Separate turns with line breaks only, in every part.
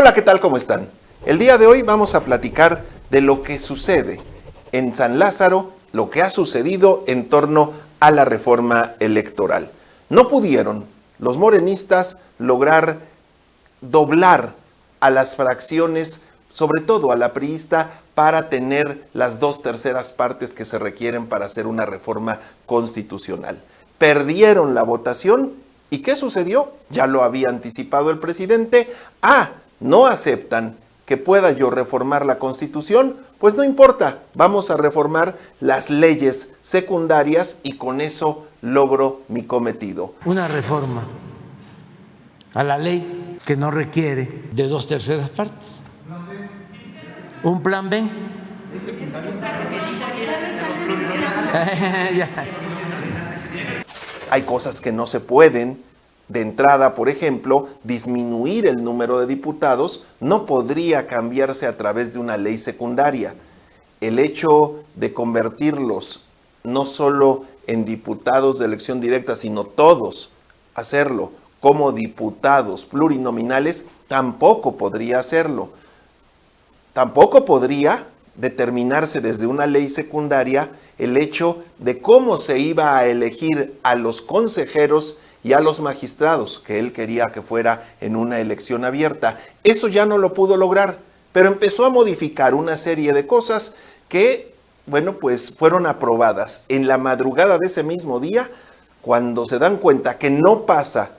Hola, ¿qué tal? ¿Cómo están? El día de hoy vamos a platicar de lo que sucede en San Lázaro, lo que ha sucedido en torno a la reforma electoral. No pudieron los morenistas lograr doblar a las fracciones, sobre todo a la priista, para tener las 2/3 partes que se requieren para hacer una reforma constitucional. Perdieron la votación. ¿Y qué sucedió? Ya lo había anticipado el presidente. No aceptan que pueda yo reformar la Constitución, pues no importa, vamos a reformar las leyes secundarias y con eso logro mi cometido.
Una reforma a la ley que no requiere de 2/3 partes. Un plan B.
Hay cosas que no se pueden. De entrada, por ejemplo, disminuir el número de diputados no podría cambiarse a través de una ley secundaria. El hecho de convertirlos no solo en diputados de elección directa, sino todos hacerlo como diputados plurinominales, tampoco podría hacerlo. Tampoco podría determinarse desde una ley secundaria el hecho de cómo se iba a elegir a los consejeros y a los magistrados, que él quería que fuera en una elección abierta. Eso ya no lo pudo lograr, pero empezó a modificar una serie de cosas que, pues fueron aprobadas en la madrugada de ese mismo día. Cuando se dan cuenta que no pasa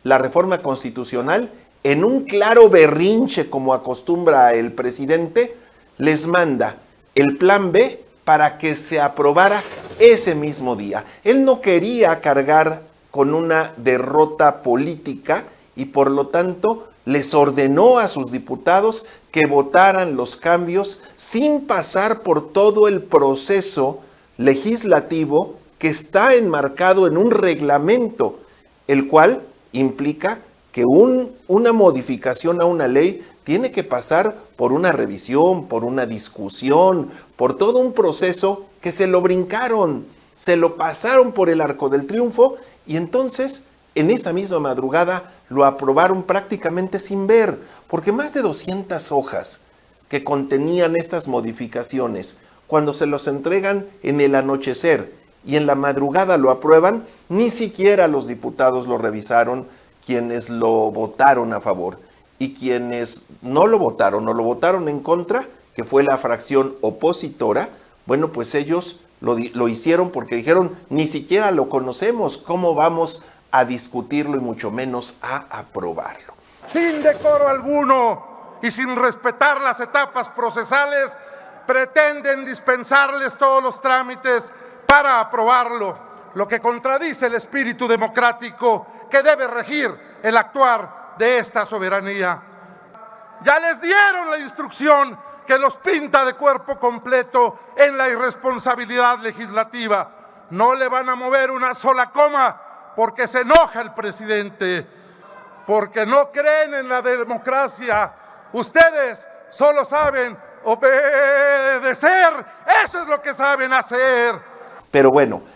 la reforma constitucional, en un claro berrinche como acostumbra el presidente, les manda el plan B para que se aprobara ese mismo día. Él no quería cargar con una derrota política y por lo tanto les ordenó a sus diputados que votaran los cambios sin pasar por todo el proceso legislativo que está enmarcado en un reglamento, el cual implica que una modificación a una ley tiene que pasar por una revisión, por una discusión, por todo un proceso que se lo brincaron, se lo pasaron por el arco del triunfo. Y entonces, en esa misma madrugada, lo aprobaron prácticamente sin ver, porque más de 200 hojas que contenían estas modificaciones, cuando se los entregan en el anochecer y en la madrugada lo aprueban, ni siquiera los diputados lo revisaron, quienes lo votaron a favor. Y quienes no lo votaron o lo votaron en contra, que fue la fracción opositora, pues ellos lo hicieron porque dijeron, ni siquiera lo conocemos, ¿cómo vamos a discutirlo y mucho menos a aprobarlo?
Sin decoro alguno y sin respetar las etapas procesales, pretenden dispensarles todos los trámites para aprobarlo, lo que contradice el espíritu democrático que debe regir el actuar de esta soberanía. Ya les dieron la instrucción que los pinta de cuerpo completo en la irresponsabilidad legislativa. No le van a mover una sola coma porque se enoja el presidente, porque no creen en la democracia. Ustedes solo saben obedecer, eso es lo que saben hacer.
Pero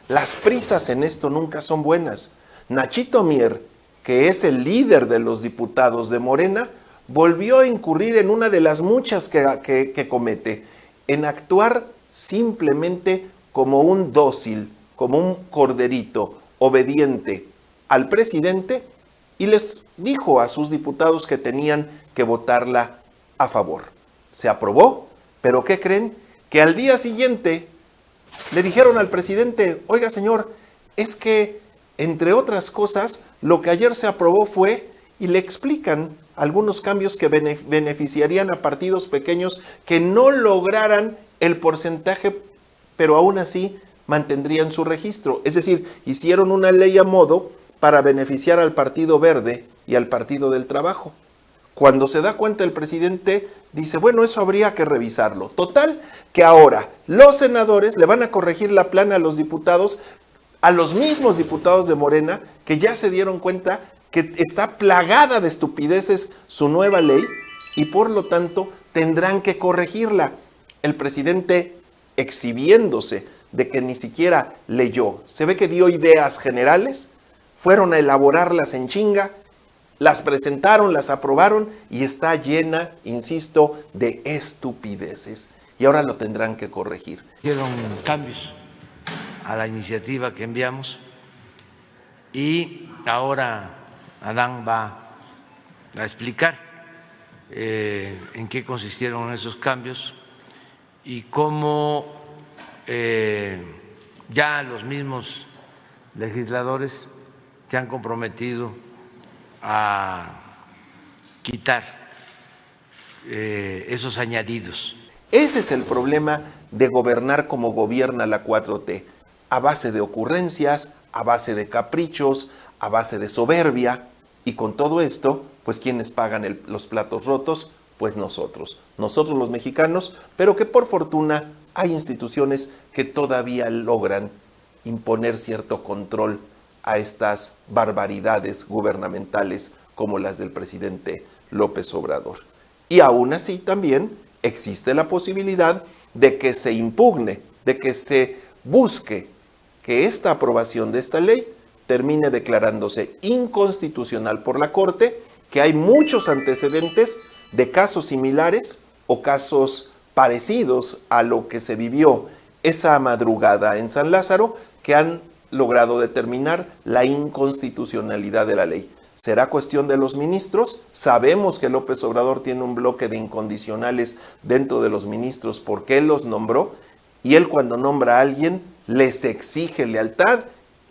las prisas en esto nunca son buenas. Nachito Mier, que es el líder de los diputados de Morena, volvió a incurrir en una de las muchas que comete, en actuar simplemente como un dócil, como un corderito obediente al presidente, y les dijo a sus diputados que tenían que votarla a favor. Se aprobó, pero ¿qué creen? Que al día siguiente le dijeron al presidente, oiga señor, es que entre otras cosas, lo que ayer se aprobó fue, y le explican algunos cambios que beneficiarían a partidos pequeños que no lograran el porcentaje, pero aún así mantendrían su registro. Es decir, hicieron una ley a modo para beneficiar al Partido Verde y al Partido del Trabajo. Cuando se da cuenta el presidente, dice, eso habría que revisarlo. Total, que ahora los senadores le van a corregir la plana a los diputados, a los mismos diputados de Morena, que ya se dieron cuenta que está plagada de estupideces su nueva ley y por lo tanto tendrán que corregirla. El presidente exhibiéndose de que ni siquiera leyó, se ve que dio ideas generales, fueron a elaborarlas en chinga Las presentaron, las aprobaron y está llena, insisto, de estupideces. Y ahora lo tendrán que corregir.
Hicieron cambios a la iniciativa que enviamos y ahora Adán va a explicar en qué consistieron esos cambios y cómo ya los mismos legisladores se han comprometido a quitar esos añadidos.
Ese es el problema de gobernar como gobierna la 4T, a base de ocurrencias, a base de caprichos, a base de soberbia, y con todo esto, pues ¿quiénes pagan los platos rotos? Pues nosotros los mexicanos, pero que por fortuna hay instituciones que todavía logran imponer cierto control a estas barbaridades gubernamentales como las del presidente López Obrador. Y aún así también existe la posibilidad de que se impugne, de que se busque que esta aprobación de esta ley termine declarándose inconstitucional por la Corte, que hay muchos antecedentes de casos similares o casos parecidos a lo que se vivió esa madrugada en San Lázaro, que han logrado determinar la inconstitucionalidad de la ley. ¿Será cuestión de los ministros? Sabemos que López Obrador tiene un bloque de incondicionales dentro de los ministros porque él los nombró, y él cuando nombra a alguien les exige lealtad,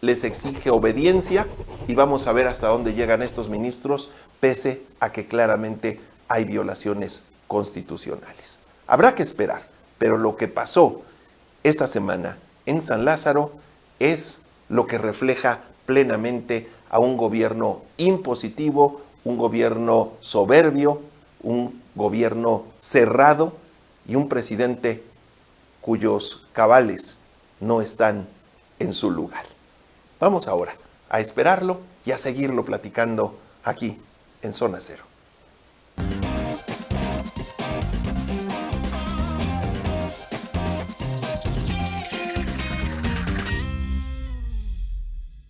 les exige obediencia, y vamos a ver hasta dónde llegan estos ministros, pese a que claramente hay violaciones constitucionales. Habrá que esperar, pero lo que pasó esta semana en San Lázaro es lo que refleja plenamente a un gobierno impositivo, un gobierno soberbio, un gobierno cerrado y un presidente cuyos cabales no están en su lugar. Vamos ahora a esperarlo y a seguirlo platicando aquí en Zona Cero.